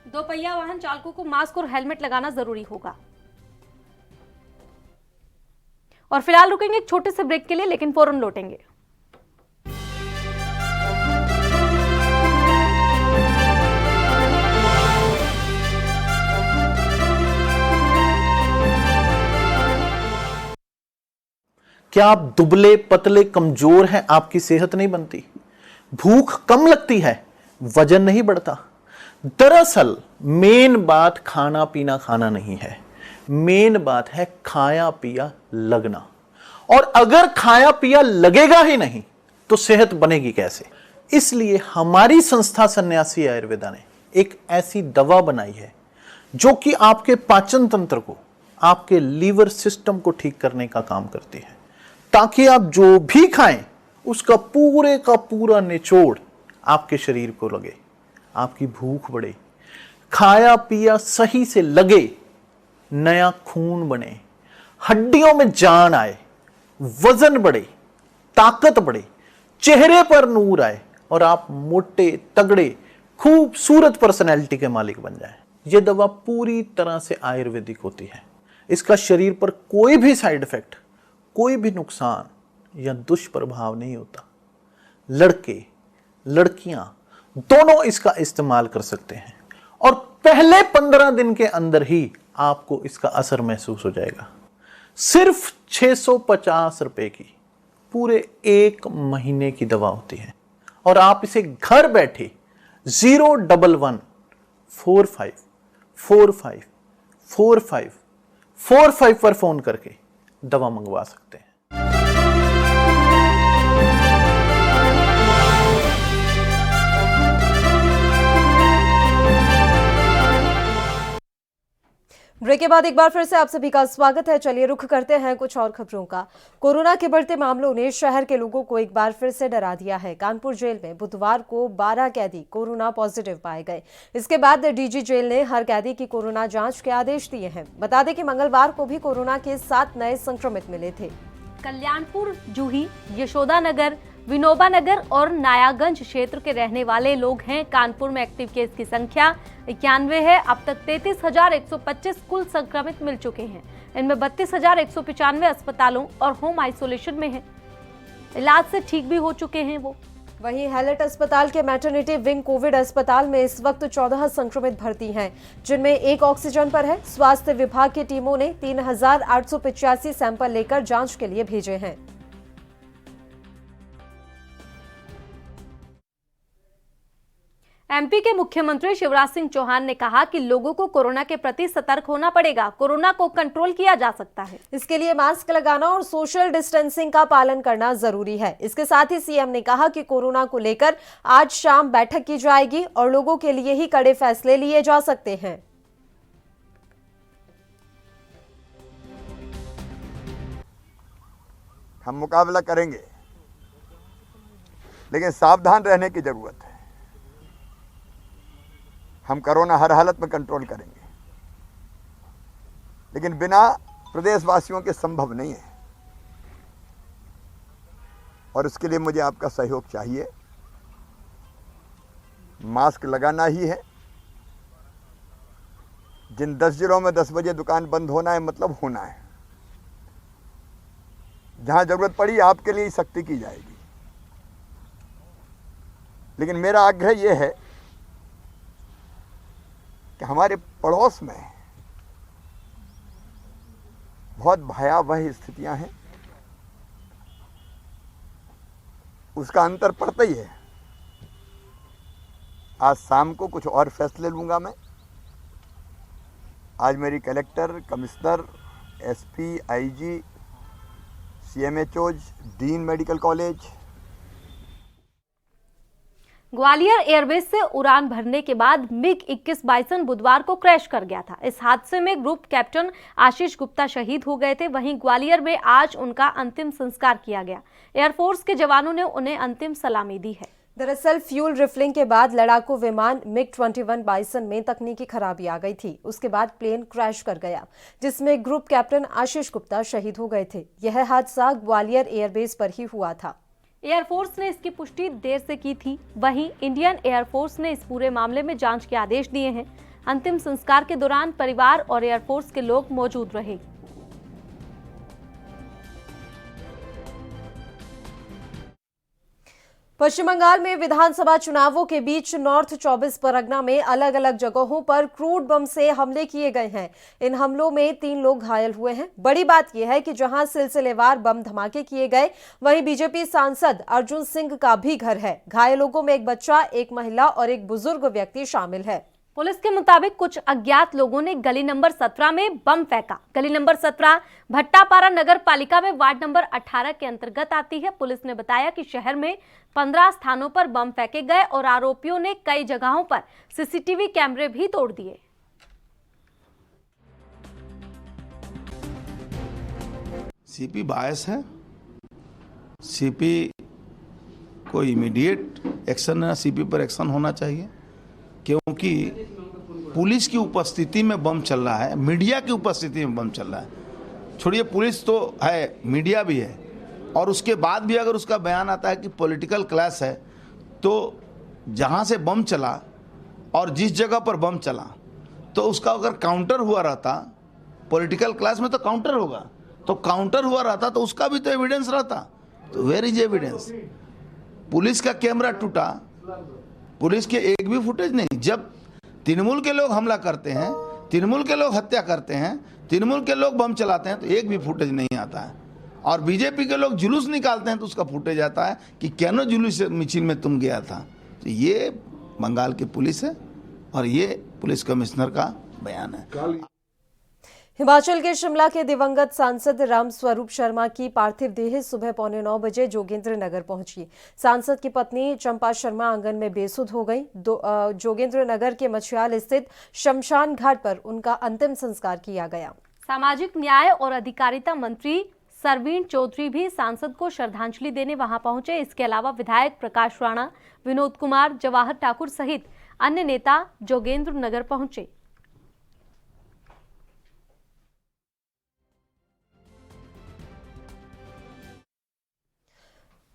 2 पहिया वाहन चालकों को मास्क और हेलमेट लगाना जरूरी होगा। और फिलहाल रुकेंगे एक छोटे से ब्रेक के लिए, लेकिन फौरन लौटेंगे। क्या आप दुबले पतले कमजोर हैं? आपकी सेहत नहीं बनती, भूख कम लगती है, वजन नहीं बढ़ता? दरअसल मेन बात खाना पीना खाना नहीं है, मेन बात है खाया पिया लगना। और अगर खाया पिया लगेगा ही नहीं तो सेहत बनेगी कैसे? इसलिए हमारी संस्था सन्यासी आयुर्वेदा ने एक ऐसी दवा बनाई है जो कि आपके पाचन तंत्र को, आपके लीवर सिस्टम को ठीक करने का काम करती है, ताकि आप जो भी खाएं उसका पूरे का पूरा निचोड़ आपके शरीर को लगे, आपकी भूख बढ़े, खाया पिया सही से लगे, नया खून बने, हड्डियों में जान आए, वजन बढ़े, ताकत बढ़े, चेहरे पर नूर आए और आप मोटे तगड़े खूबसूरत पर्सनैलिटी के मालिक बन जाएं। यह दवा पूरी तरह से आयुर्वेदिक होती है। इसका शरीर पर कोई भी साइड इफेक्ट, कोई भी नुकसान या दुष्प्रभाव नहीं होता। लड़के लड़कियां दोनों इसका इस्तेमाल कर सकते हैं और पहले 15 दिन के अंदर ही आपको इसका असर महसूस हो जाएगा। सिर्फ 650 रुपए की पूरे 1 महीने की दवा होती है और आप इसे घर बैठे 01145454545 पर फोन करके दवा मंगवा सकते हैं। ब्रेक के बाद एक बार फिर से आप सभी का स्वागत है। चलिए रुख करते हैं कुछ और खबरों का। कोरोना के बढ़ते मामलों ने शहर के लोगों को एक बार फिर से डरा दिया है। कानपुर जेल में बुधवार को 12 कैदी कोरोना पॉजिटिव पाए गए। इसके बाद डीजी जेल ने हर कैदी की कोरोना जांच के आदेश दिए हैं। बता दें कि मंगलवार को भी कोरोना के 7 नए संक्रमित मिले थे। कल्याणपुर, जूही, यशोदा नगर, विनोबा नगर और नायागंज क्षेत्र के रहने वाले लोग हैं। कानपुर में एक्टिव केस की संख्या 91 है। अब तक 33,125 कुल संक्रमित मिल चुके हैं। इनमें 32,195 अस्पतालों और होम आइसोलेशन में हैं। इलाज से ठीक भी हो चुके हैं वो। वहीं हैलेट अस्पताल के मैटरनिटी विंग कोविड अस्पताल में इस वक्त 14 संक्रमित भर्ती हैं, जिनमें 1 ऑक्सीजन पर है। स्वास्थ्य विभाग की टीमों ने 3,885 सैंपल लेकर जांच के लिए भेजे हैं। एमपी के मुख्यमंत्री शिवराज सिंह चौहान ने कहा कि लोगों को कोरोना के प्रति सतर्क होना पड़ेगा। कोरोना को कंट्रोल किया जा सकता है। इसके लिए मास्क लगाना और सोशल डिस्टेंसिंग का पालन करना जरूरी है। इसके साथ ही सीएम ने कहा कि कोरोना को लेकर आज शाम बैठक की जाएगी और लोगों के लिए ही कड़े फैसले लिए जा सकते हैं। हम मुकाबला करेंगे, लेकिन सावधान रहने की जरूरत है। हम कोरोना हर हालत में कंट्रोल करेंगे, लेकिन बिना प्रदेशवासियों के संभव नहीं है और उसके लिए मुझे आपका सहयोग चाहिए। मास्क लगाना ही है। जिन 10 जिलों में 10 बजे दुकान बंद होना है, मतलब होना है। जहां जरूरत पड़ी आपके लिए सख्ती की जाएगी, लेकिन मेरा आग्रह यह है कि हमारे पड़ोस में बहुत भयावह स्थितियां हैं। उसका अंतर पड़ता ही है। आज शाम को कुछ और फैसले लूंगा मैं। आज मेरी collector, commissioner, SP, IG, CMHOs, dean medical college. Gwalior airbase से उड़ान भरने के बाद MiG-21 बाइसन बुधवार को क्रैश कर गया था। इस हादसे में ग्रुप कैप्टन आशीष गुप्ता शहीद हो गए थे। वहीं ग्वालियर में आज उनका अंतिम संस्कार किया गया। एयरफोर्स के जवानों ने उन्हें अंतिम सलामी दी है। दरअसल फ्यूल रिफिलिंग के बाद लड़ाकू विमान MiG-21 बाइसन में तकनीकी खराबी आ गई थी। उसके बाद प्लेन क्रैश कर गया, जिसमें ग्रुप कैप्टन आशीष गुप्ता शहीद हो गए थे। यह हादसा ग्वालियर एयरबेस पर ही हुआ था। एयरफोर्स ने इसकी पुष्टि देर से की थी। वहीं इंडियन एयरफोर्स ने इस पूरे मामले में जांच के आदेश दिए हैं। अंतिम संस्कार के दौरान परिवार और एयरफोर्स के लोग मौजूद रहे। पश्चिम बंगाल में विधानसभा चुनावों के बीच नॉर्थ 24 परगना में अलग अलग जगहों पर क्रूड बम से हमले किए गए हैं। इन हमलों में 3 लोग घायल हुए हैं। बड़ी बात यह है कि जहां सिलसिलेवार बम धमाके किए गए, वहीं बीजेपी सांसद अर्जुन सिंह का भी घर है। घायल लोगों में एक बच्चा, एक महिला और एक बुजुर्ग व्यक्ति शामिल है। पुलिस के मुताबिक कुछ अज्ञात लोगों ने गली नंबर 17 में बम फेंका। गली नंबर 17 भट्टापारा नगर पालिका में वार्ड नंबर 18 के अंतर्गत आती है। पुलिस ने बताया कि शहर में 15 स्थानों पर बम फेंके गए और आरोपियों ने कई जगहों पर सीसीटीवी कैमरे भी तोड़ दिए। सीपी बायस है। सीपी को इमीडिएट एक्शन, सीपी पर एक्शन होना चाहिए, क्योंकि पुलिस की उपस्थिति में बम चल रहा है, मीडिया की उपस्थिति में बम चल रहा है। छोड़िए, पुलिस तो है, मीडिया भी है, और उसके बाद भी अगर उसका बयान आता है कि पॉलिटिकल क्लैश है, तो जहां से बम चला और जिस जगह पर बम चला, तो उसका अगर काउंटर हुआ रहता, पॉलिटिकल क्लैश में तो काउंटर होगा, तो काउंटर हुआ रहता तो उसका भी तो एविडेंस रहता। तो वेयर इज एविडेंस? पुलिस का कैमरा टूटा, पुलिस के एक भी फुटेज नहीं। जब तृणमूल के लोग हमला करते हैं, तृणमूल के लोग हत्या करते हैं, तृणमूल के लोग बम चलाते हैं, तो एक भी फुटेज नहीं आता है। और बीजेपी के लोग जुलूस निकालते हैं तो उसका फुटेज आता है कि कैनो जुलूस मिছিল में तुम गया था। तो ये बंगाल की पुलिस है और ये पुलिस कमिश्नर का बयान है। हिमाचल के शिमला के दिवंगत सांसद रामस्वरूप शर्मा की पार्थिव देह सुबह 8:45 बजे जोगेंद्र नगर पहुंची। सांसद की पत्नी चंपा शर्मा आंगन में बेसुध हो गई। जोगेंद्र नगर के मछियाल स्थित शमशान घाट पर उनका अंतिम संस्कार किया गया। सामाजिक न्याय और अधिकारिता मंत्री सरवीण चौधरी भी सांसद को श्रद्धांजलि देने वहां पहुंचे। इसके अलावा विधायक प्रकाश राणा, विनोद कुमार, जवाहर ठाकुर सहित अन्य नेता जोगेंद्र नगर पहुंचे।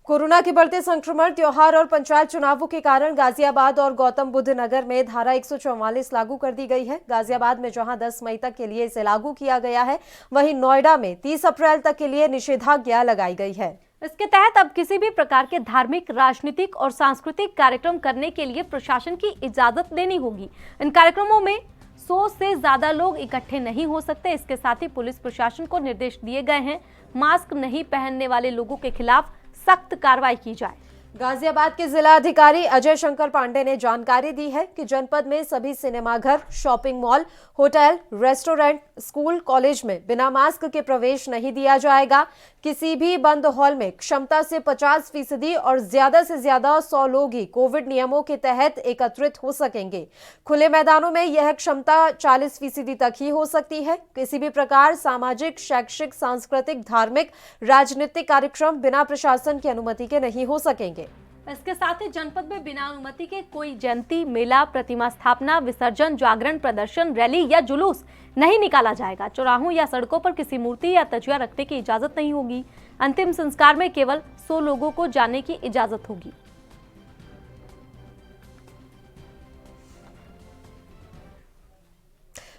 कोरोना के बढ़ते संक्रमण, त्योहार और पंचायत चुनावों के कारण गाजियाबाद और गौतम बुद्ध नगर में धारा 144 लागू कर दी गई है। गाजियाबाद में जहां 10 मई तक के लिए इसे लागू किया गया है, वहीं नोएडा में 30 अप्रैल तक के लिए निषेधाज्ञा लगाई गई है। इसके तहत अब किसी भी प्रकार के धार्मिक, राजनीतिक और सांस्कृतिक कार्यक्रम करने के लिए प्रशासन की इजाजत लेनी होगी। इन कार्यक्रमों में 100 से ज्यादा लोग इकट्ठे नहीं हो सकते। इसके साथ ही पुलिस प्रशासन को निर्देश दिए गए हैं, मास्क नहीं पहनने वाले लोगों के खिलाफ सख्त कार्रवाई की जाए। गाजियाबाद के जिला अधिकारी अजय शंकर पांडे ने जानकारी दी है कि जनपद में सभी सिनेमाघर, shopping mall, hotel, restaurant, school, college में बिना मास्क के प्रवेश नहीं दिया जाएगा। किसी भी बंद हॉल में क्षमता से 50% और ज्यादा से ज्यादा 100 लोग ही कोविड नियमों के तहत एकत्रित हो सकेंगे। खुले मैदानों में यह क्षमता 40% तक ही हो सकती है। किसी भी प्रकार सामाजिक, शैक्षिक, सांस्कृतिक, धार्मिक, राजनीतिक कार्यक्रम बिना प्रशासन की अनुमति के नहीं हो सकेंगे। इसके साथ ही जनपद में बिना अनुमति के कोई जयंती, मेला, प्रतिमा स्थापना, विसर्जन, जागरण, प्रदर्शन, रैली या जुलूस नहीं निकाला जाएगा। चौराहों या सड़कों पर किसी मूर्ति या तजिया रखने की इजाजत नहीं होगी। अंतिम संस्कार में केवल 100 लोगों को जाने की इजाजत होगी।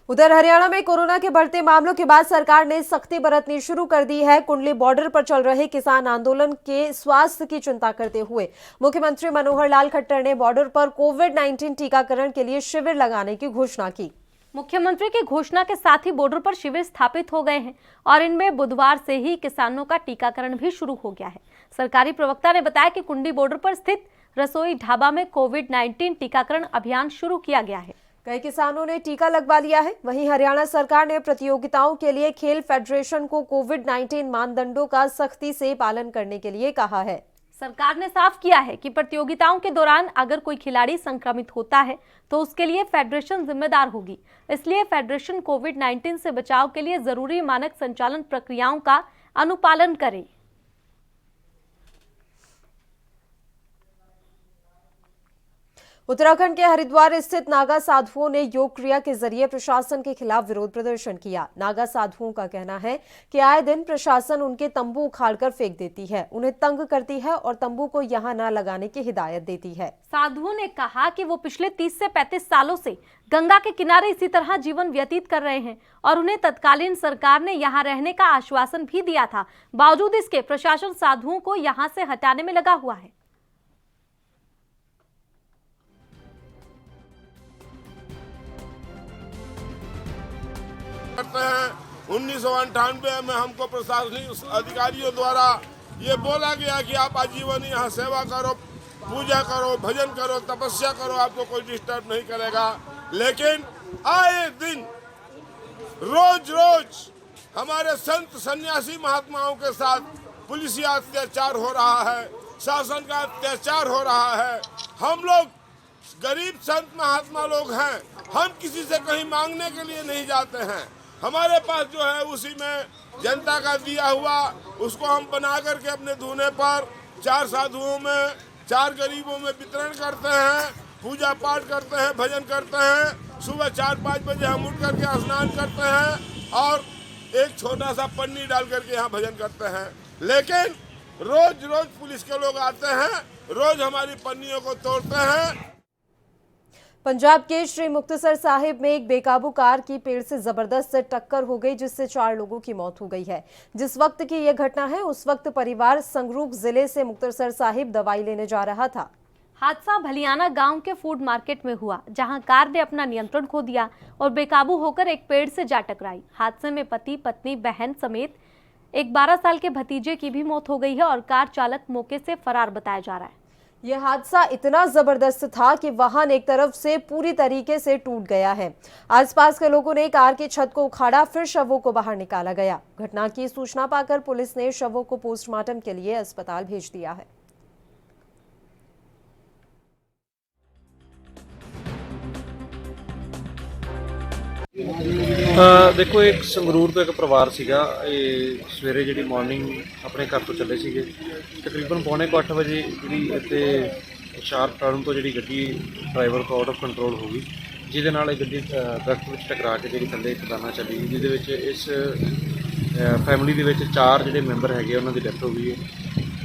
उधर हरियाणा में कोरोना के बढ़ते मामलों के बाद सरकार ने सख्ती बरतनी शुरू कर दी है। कुंडली बॉर्डर पर चल रहे किसान आंदोलन के स्वास्थ्य की चिंता करते हुए मुख्यमंत्री मनोहर लाल खट्टर ने बॉर्डर पर कोविड-19 टीकाकरण के लिए शिविर लगाने की घोषणा की। मुख्यमंत्री की घोषणा के साथ ही बॉर्डर पर शिविर स्थापित हो गए हैं और इनमें बुधवार से ही किसानों का टीकाकरण भी शुरू हो गया है। सरकारी प्रवक्ता ने बताया कि कुंडी बॉर्डर पर स्थित रसोई ढाबा में कोविड-19 टीकाकरण अभियान शुरू किया गया है। कई किसानों ने टीका लगवा लिया है। वहीं हरियाणा सरकार ने प्रतियोगिताओं के लिए खेल फेडरेशन को कोविड-19 मानदंडों का सख्ती से पालन करने के लिए कहा है। सरकार ने साफ किया है कि प्रतियोगिताओं के दौरान अगर कोई खिलाड़ी संक्रमित होता है तो उसके लिए फेडरेशन जिम्मेदार होगी। इसलिए फेडरेशन कोविड-19 से बचाव के लिए जरूरी मानक संचालन प्रक्रियाओं का अनुपालन करे। उत्तराखंड के हरिद्वार स्थित नागा साधुओं ने योग क्रिया के जरिए प्रशासन के खिलाफ विरोध प्रदर्शन किया। नागा साधुओं का कहना है कि आए दिन प्रशासन उनके तंबू उखाड़कर फेंक देती है, उन्हें तंग करती है और तंबू को यहां न लगाने की हिदायत देती है। साधुओं ने कहा कि वो पिछले 30 से 35 सालों से गंगा के किनारे इसी तरह जीवन व्यतीत कर रहे हैं और उन्हें तत्कालीन सरकार ने यहां रहने का आश्वासन भी दिया था। बावजूद इसके प्रशासन साधुओं को यहां से हटाने में लगा हुआ है। 1998 में हमको प्रशासनिक अधिकारियों द्वारा ये बोला गया कि आप आजीवन यहाँ सेवा करो, पूजा करो, भजन करो, तपस्या करो, आपको कोई डिस्टर्ब नहीं करेगा। लेकिन आए दिन रोज रोज हमारे संत सन्यासी महात्माओं के साथ पुलिसिया अत्याचार हो रहा है, शासन का अत्याचार हो रहा है। हम लोग गरीब संत महात्मा लोग हैं, हम किसी से कहीं मांगने के लिए नहीं जाते हैं। हमारे पास जो है उसी में जनता का दिया हुआ उसको हम बना करके अपने धूने पर 4 साधुओं में 4 गरीबों में वितरण करते हैं, पूजा पाठ करते हैं, भजन करते हैं। सुबह 4-5 बजे हम उठ करके स्नान करते हैं और एक छोटा सा पन्नी डाल करके यहाँ भजन करते हैं। लेकिन रोज रोज पुलिस के लोग आते हैं, रोज हमारी पन्नियों को तोड़ते हैं। पंजाब के श्री मुक्तसर साहिब में एक बेकाबू कार की पेड़ से जबरदस्त टक्कर हो गई, जिससे 4 लोगों की मौत हो गई है। जिस वक्त की यह घटना है उस वक्त परिवार संगरूर जिले से मुक्तसर साहिब दवाई लेने जा रहा था। हादसा भलियाना गांव के फूड मार्केट में हुआ, जहां कार ने अपना नियंत्रण खो दिया और बेकाबू होकर एक पेड़ से जा टकराई। हादसे में पति, पत्नी, बहन समेत एक 12 साल के भतीजे की भी मौत हो गई है और कार चालक मौके से फरार बताया जा रहा है। यह हादसा इतना जबरदस्त था कि वाहन एक तरफ से पूरी तरीके से टूट गया है। आसपास के लोगों ने कार की छत को उखाड़ा, फिर शवों को बाहर निकाला गया। घटना की सूचना पाकर पुलिस ने शवों को पोस्टमार्टम के लिए अस्पताल भेज दिया है। देखो, एक संगरूर तो एक परिवार ਸੀਗਾ। ਇਹ ਸਵੇਰੇ ਜਿਹੜੀ ਮਾਰਨਿੰਗ ਆਪਣੇ ਘਰ ਤੋਂ ਚੱਲੇ ਸੀਗੇ, ਤਕਰੀਬਨ 7:45 ਵਜੇ ਜਿਹੜੀ ਇੱਥੇ ਸ਼ਾਰਪ ਟਰਨ ਤੋਂ ਜਿਹੜੀ ਗੱਡੀ ਡਰਾਈਵਰ ਤੋਂ ਆਊਟ ਆਫ ਕੰਟਰੋਲ ਹੋ ਗਈ, ਜਿਹਦੇ ਨਾਲ ਇਹ ਗੱਡੀ ਦਰਖਤ ਵਿੱਚ ਟਕਰਾ ਕੇ ਜਿਹੜੀ ਥੱਲੇ ਖਦਾਨਾ ਚੱਲੀ, ਜਿਹਦੇ ਵਿੱਚ ਇਸ ਫੈਮਿਲੀ ਦੇ ਵਿੱਚ 4 ਜਿਹੜੇ ਮੈਂਬਰ ਹੈਗੇ ਉਹਨਾਂ ਦੀ ਡੈਥ ਹੋ ਗਈ ਹੈ।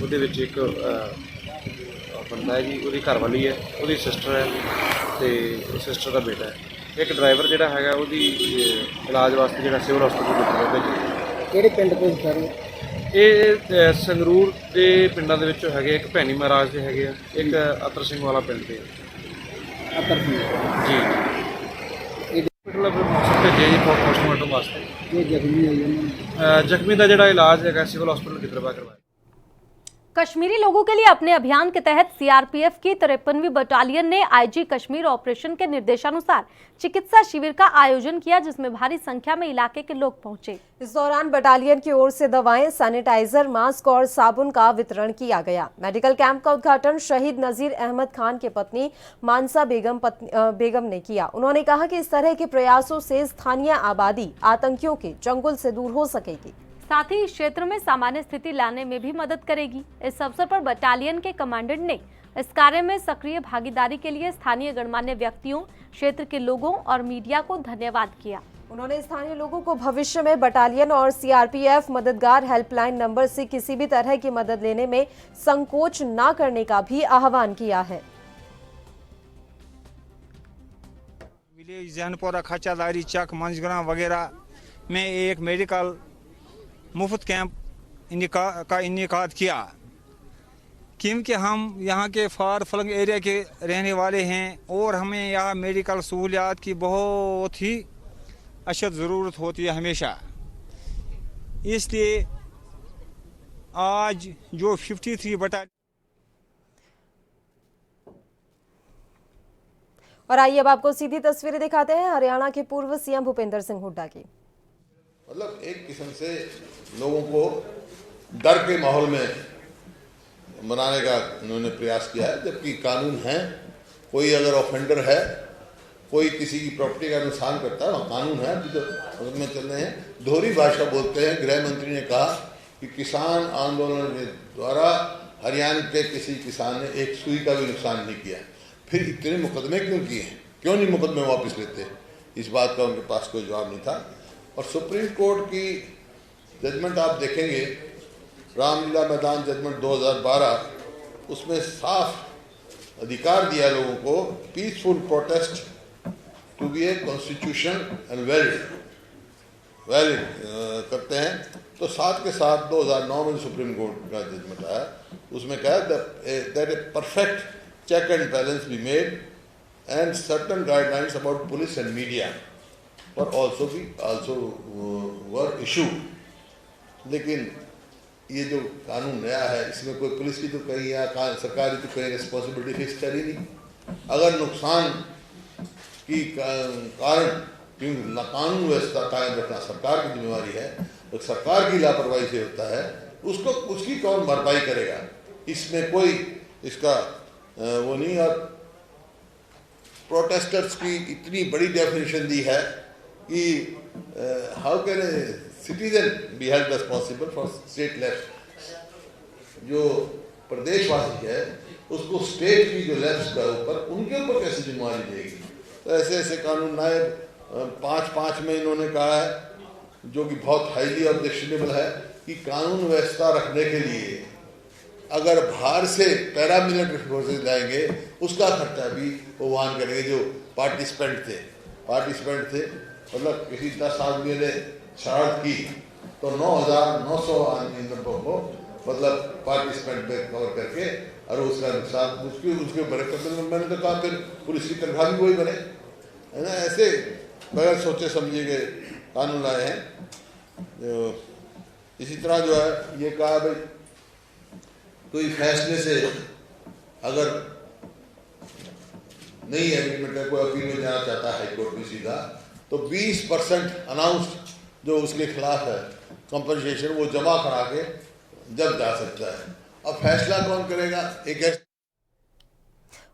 ਉਹਦੇ ਵਿੱਚ ਇੱਕ ਬੰਦਾ ਹੈ ਜੀ, ਉਹਦੀ ਘਰਵਾਲੀ ਹੈ, ਉਹਦੀ ਸਿਸਟਰ ਹੈ ਤੇ ਸਿਸਟਰ ਦਾ ਬੇਟਾ ਹੈ। ਇੱਕ ਡਰਾਈਵਰ ਜਿਹੜਾ ਹੈਗਾ ਉਹਦੀ ਇਲਾਜ ਵਾਸਤੇ ਜਿਹੜਾ ਸਿਵਲ ਹਸਪਤਾਲ ਵਿੱਚ ਭੇਜਿਆ। ਕਿਹੜੇ ਪਿੰਡ ਤੋਂ ਸਰ? ਇਹ ਸੰਗਰੂਰ ਦੇ ਪਿੰਡਾਂ ਦੇ ਵਿੱਚੋਂ ਹੈਗੇ, ਇੱਕ ਭੈਣੀ ਮਹਾਰਾਜ ਦੇ ਹੈਗੇ ਆ, ਇੱਕ ਅਤਰ ਸਿੰਘ ਵਾਲਾ ਪਿੰਡ ਦੇ। ਅਤਰ ਸਿੰਘ ਜੀ ਹਸਪਤਾਲ ਭੇਜਿਆ ਜੀ ਪੋਸਟਮਾਰਟਮ ਵਾਸਤੇ। ਇਹ ਜ਼ਖਮੀ ਹੋਈ ਉਹਨਾਂ ਜ਼ਖਮੀ ਦਾ ਜਿਹੜਾ ਇਲਾਜ ਹੈਗਾ ਸਿਵਲ ਹਸਪਤਾਲ ਕਿਦਰਬਾ ਕਰਵਾਇਆ। कश्मीरी लोगों के लिए अपने अभियान के तहत सीआरपीएफ की 53वीं बटालियन ने आईजी कश्मीर ऑपरेशन के निर्देशानुसार चिकित्सा शिविर का आयोजन किया, जिसमें भारी संख्या में इलाके के लोग पहुंचे। इस दौरान बटालियन की ओर से दवाएं, सैनिटाइजर, मास्क और साबुन का वितरण किया गया। मेडिकल कैंप का उद्घाटन शहीद नजीर अहमद खान की पत्नी मानसा बेगम ने किया। उन्होंने कहा कि इस तरह के प्रयासों से स्थानीय आबादी आतंकियों के चंगुल से दूर हो सकेगी, साथ ही इस क्षेत्र में सामान्य स्थिति लाने में भी मदद करेगी। इस अवसर पर बटालियन के कमांडेंट ने इस कार्य में सक्रिय भागीदारी के लिए स्थानीय गणमान्य व्यक्तियों, क्षेत्र के लोगों और मीडिया को धन्यवाद किया। उन्होंने स्थानीय लोगों को भविष्य में बटालियन और सीआरपीएफ मददगार हेल्पलाइन नंबर से किसी भी तरह की मदद लेने में संकोच न करने का भी आह्वान किया है। विलेज जैनपुरा, खचादारी, चक, मंझगरा वगैरह में एक मेडिकल मुफ्त कैंप का इनेकाद किया, क्योंकि हम यहाँ के फार फ्लंग एरिया के रहने वाले हैं और हमें यहाँ मेडिकल सहूलियात की बहुत ही अशद ज़रूरत होती है हमेशा। इसलिए आज जो 53 बटालियन। और आइए अब आपको सीधी तस्वीरें दिखाते हैं हरियाणा के पूर्व सीएम भूपेंद्र सिंह हुड्डा की। मतलब एक किस्म से लोगों को डर के माहौल में बनाने का उन्होंने प्रयास किया है, जबकि कानून है। कोई अगर ऑफेंडर है, कोई किसी की प्रॉपर्टी का नुकसान करता है, वहाँ कानून है, अभी तो में चल रहे हैं। दोहरी भाषा बोलते हैं। गृह मंत्री ने कहा कि किसान आंदोलन के द्वारा हरियाणा के किसी किसान ने एक सुई का भी नुकसान नहीं किया। फिर इतने मुकदमे क्यों किए हैं, क्यों नहीं मुकदमे वापस लेते? इस बात का उनके पास कोई जवाब नहीं था। और सुप्रीम कोर्ट की जजमेंट आप देखेंगे, रामलीला मैदान जजमेंट 2012, उसमें साफ अधिकार दिया लोगों को peaceful protest to be a constitution and valid करते हैं। तो साथ के साथ 2009 में सुप्रीम कोर्ट का जजमेंट आया, उसमें कहा that a perfect check and balance be made and certain guidelines about police and media और also were issued। लेकिन ये जो कानून नया है, इसमें कोई पुलिस की तो कहीं या सरकारी तो कहीं रिस्पॉन्सिबिलिटी फिक्स कर ही नहीं। अगर नुकसान की कारण कानून व्यवस्था कायम रखना सरकार की जिम्मेवारी है, तो सरकार की लापरवाही से होता है, उसकी कौन भरपाई करेगा? इसमें कोई इसका वो नहीं। और प्रोटेस्टर्स की इतनी बड़ी डेफिनेशन दी है कि how can a citizen be held responsible for state left. जो प्रदेशवासी है उसको स्टेट की जो लेफ्ट का ऊपर, उनके ऊपर कैसे जिम्मेवारी देगी? तो ऐसे ऐसे कानून नए 5 में इन्होंने कहा है, जो कि बहुत हाईली ऑब्जेक्शनेबल है, कि कानून व्यवस्था रखने के लिए अगर बाहर से पैरामिलिट्री फोर्सेज लाएंगे, उसका खर्चा भी वो वहन करेंगे जो पार्टिसिपेंट थे। मतलब किसी 10 आदमी ने शरारत की तो 9,900 आदमी को मतलब पार्टिसिपेंट पे कवर करके और उसका नुकसान उसके बड़े कदम। मैंने तो कहा फिर पुलिस की तनख्वाह भी वही बने, है ना। ऐसे बगैर सोचे समझे के कानून लाए हैं। इसी तरह जो है ये कहा भाई कोई फैसले से अगर नहीं एग्रीमेंट है, कोई अपील में जाना चाहता है हाईकोर्ट में सीधा, तो 20% अनाउंस्ड जो उसके खिलाफ है कंपनसेशन, वो जमा करा के जब जा सकता है। अब फैसला कौन करेगा? एक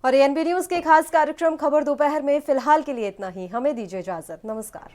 और एएनबी न्यूज के खास कार्यक्रम खबर दोपहर में फिलहाल के लिए इतना ही। हमें दीजिए इजाजत। नमस्कार।